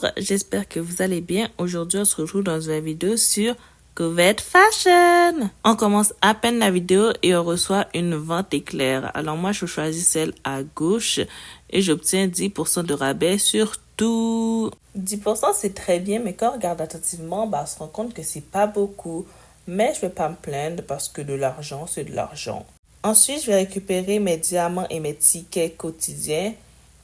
Bonjour, j'espère que vous allez bien. Aujourd'hui, on se retrouve dans une vidéo sur Covette Fashion. On commence à peine la vidéo et on reçoit une vente éclair. Alors moi, je choisis celle à gauche et j'obtiens 10% de rabais sur tout. 10% c'est très bien, mais quand on regarde attentivement, on se rend compte que c'est pas beaucoup. Mais je vais pas me plaindre parce que de l'argent, c'est de l'argent. Ensuite, je vais récupérer mes diamants et mes tickets quotidiens.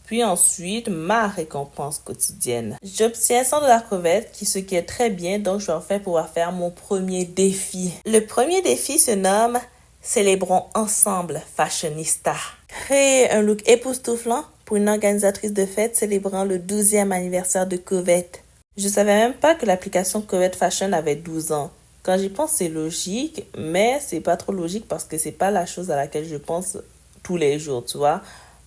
Puis ensuite, ma récompense quotidienne. J'obtiens 100$ Covette, ce qui est très bien, donc je vais enfin pouvoir faire mon premier défi. Le premier défi se nomme « Célébrons ensemble Fashionista ». Créer un look époustouflant pour une organisatrice de fête célébrant le 12e anniversaire de Covette. Je savais même pas que l'application Covette Fashion avait 12 ans. Quand j'y pense, c'est logique, mais c'est pas trop logique parce que c'est pas la chose à laquelle je pense tous les jours, tu vois.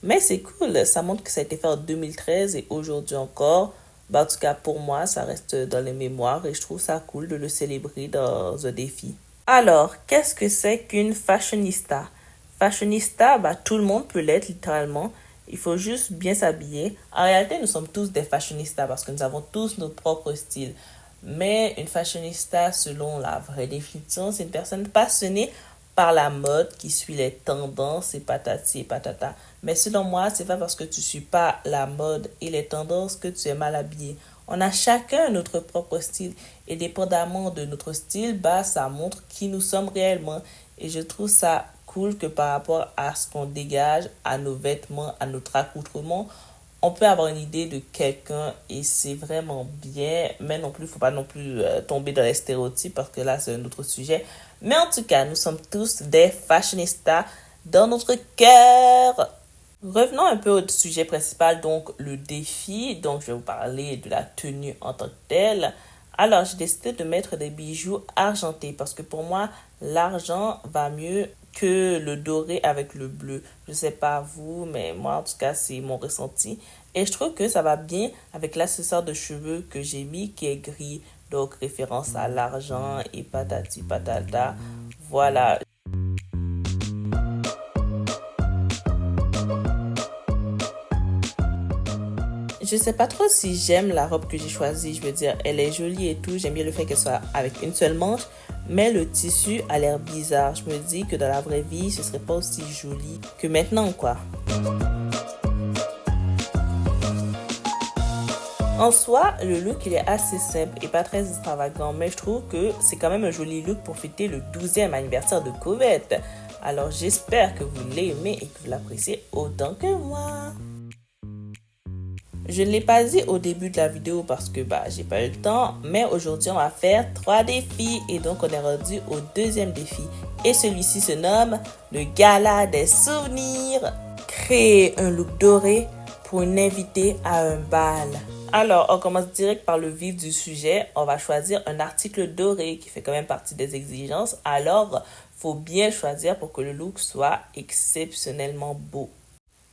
Mais c'est cool, ça montre que ça a été fait en 2013 et aujourd'hui encore. En tout cas, pour moi, ça reste dans les mémoires et je trouve ça cool de le célébrer dans un défi. Alors, qu'est-ce que c'est qu'une fashionista? Fashionista, tout le monde peut l'être littéralement. Il faut juste bien s'habiller. En réalité, nous sommes tous des fashionistas parce que nous avons tous notre propre style. Mais une fashionista, selon la vraie définition, c'est une personne passionnée par la mode, qui suit les tendances et patati et patata. Mais selon moi, c'est pas parce que tu suis pas la mode et les tendances que tu es mal habillé. On a chacun notre propre style et dépendamment de notre style, ça montre qui nous sommes réellement. Et je trouve ça cool que par rapport à ce qu'on dégage, à nos vêtements, à notre accoutrement, on peut avoir une idée de quelqu'un et c'est vraiment bien, mais non plus, faut pas non plus tomber dans les stéréotypes parce que là, c'est un autre sujet. Mais en tout cas, nous sommes tous des fashionistas dans notre cœur. Revenons un peu au sujet principal, donc le défi. Donc, je vais vous parler de la tenue en tant que telle. Alors, j'ai décidé de mettre des bijoux argentés parce que pour moi, l'argent va mieux que le doré avec le bleu. Je sais pas vous, mais moi, en tout cas, c'est mon ressenti. Et je trouve que ça va bien avec l'accessoire de cheveux que j'ai mis qui est gris. Donc, référence à l'argent et patati patata. Voilà. Je sais pas trop si j'aime la robe que j'ai choisie. Je veux dire, elle est jolie et tout. J'aime bien le fait qu'elle soit avec une seule manche. Mais le tissu a l'air bizarre. Je me dis que dans la vraie vie, ce serait pas aussi joli que maintenant, quoi. En soi, le look, il est assez simple et pas très extravagant. Mais je trouve que c'est quand même un joli look pour fêter le 12e anniversaire de Covette. Alors, j'espère que vous l'aimez et que vous l'appréciez autant que moi. Je ne l'ai pas dit au début de la vidéo parce que j'ai pas eu le temps, mais aujourd'hui on va faire 3 défis et donc on est rendu au deuxième défi. Et celui-ci se nomme le gala des souvenirs. Créer un look doré pour une invitée à un bal. Alors on commence direct par le vif du sujet. On va choisir un article doré qui fait quand même partie des exigences. Alors faut bien choisir pour que le look soit exceptionnellement beau.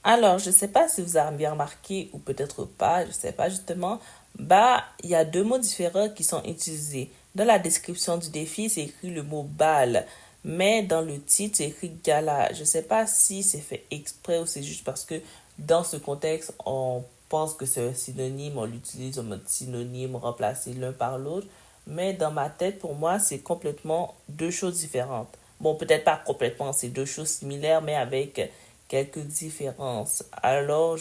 Alors, je ne sais pas si vous avez bien remarqué ou peut-être pas, je ne sais pas justement, il y a 2 mots différents qui sont utilisés. Dans la description du défi, c'est écrit le mot bal, mais dans le titre, c'est écrit gala. Je ne sais pas si c'est fait exprès ou c'est juste parce que dans ce contexte, on pense que c'est un synonyme, on l'utilise en mode synonyme, remplacer l'un par l'autre, mais dans ma tête, pour moi, c'est complètement 2 choses différentes. Bon, peut-être pas complètement, c'est 2 choses similaires, mais avec quelques différences. Alors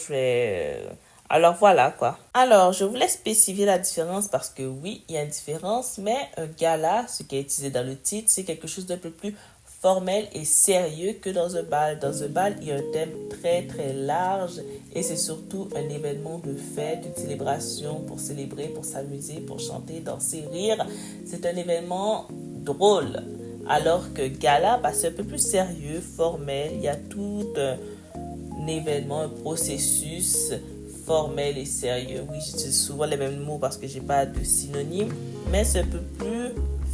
voilà quoi. Alors, je voulais spécifier la différence parce que oui, il y a une différence, mais un gala, ce qui est utilisé dans le titre, c'est quelque chose d'un peu plus formel et sérieux que dans un bal. Dans un bal, il y a un thème très très large et c'est surtout un événement de fête, une célébration pour célébrer, pour s'amuser, pour chanter, danser, rire. C'est un événement drôle. Alors que gala, c'est un peu plus sérieux, formel. Il y a tout un événement, un processus formel et sérieux. Oui, j'utilise souvent les mêmes mots parce que j'ai pas de synonyme. Mais c'est un peu plus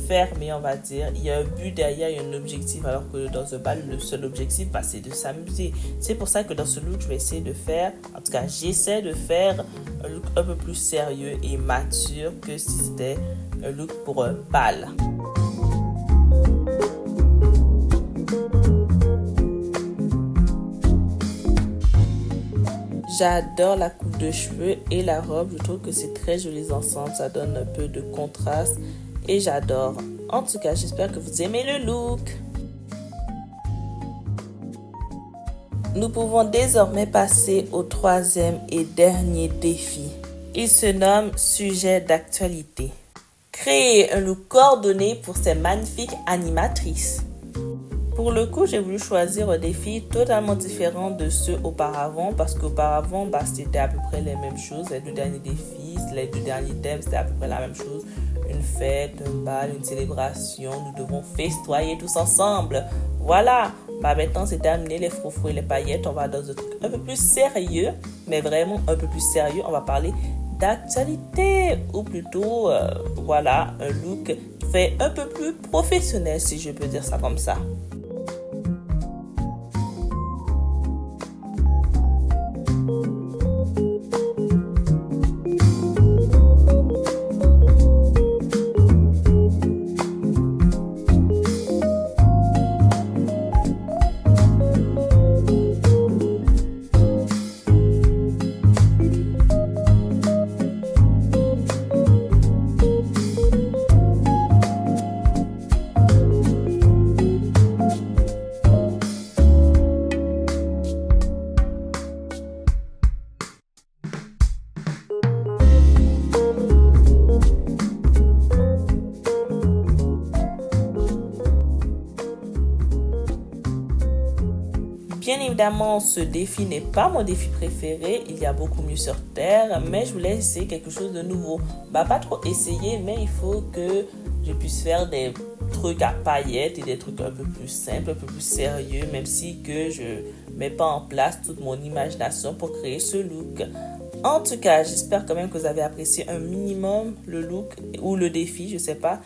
fermé, on va dire. Il y a un but derrière, il y a un objectif. Alors que dans un bal, le seul objectif, c'est de s'amuser. C'est pour ça que dans ce look, je vais essayer de faire, en tout cas, j'essaie de faire un look un peu plus sérieux et mature que si c'était un look pour un bal. J'adore la coupe de cheveux et la robe. Je trouve que c'est très joli ensemble, ça donne un peu de contraste et j'adore. En tout cas, j'espère que vous aimez le look. Nous pouvons désormais passer au troisième et dernier défi. Il se nomme sujet d'actualité. Créer un look coordonné pour ces magnifiques animatrices. Pour le coup, j'ai voulu choisir un défi totalement différent de ceux auparavant parce qu'auparavant, c'était à peu près les mêmes choses. Les deux derniers défis, les deux derniers thèmes, c'était à peu près la même chose. Une fête, un bal, une célébration. Nous devons festoyer tous ensemble. Voilà. Maintenant, c'est terminé les froufrous et les paillettes. On va dans un truc un peu plus sérieux, mais vraiment un peu plus sérieux. On va parler d'actualité ou plutôt, voilà, un look fait un peu plus professionnel, si je peux dire ça comme ça. Bien évidemment, ce défi n'est pas mon défi préféré. Il y a beaucoup mieux sur Terre, mais je voulais essayer quelque chose de nouveau. Pas trop essayer, mais il faut que je puisse faire des trucs à paillettes et des trucs un peu plus simples, un peu plus sérieux, même si que je mets pas en place toute mon imagination pour créer ce look. En tout cas, j'espère quand même que vous avez apprécié un minimum le look ou le défi, je sais pas.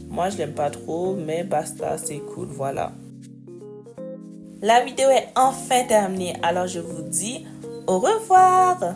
Moi, je l'aime pas trop, mais basta, c'est cool, voilà. La vidéo est enfin terminée, alors je vous dis au revoir!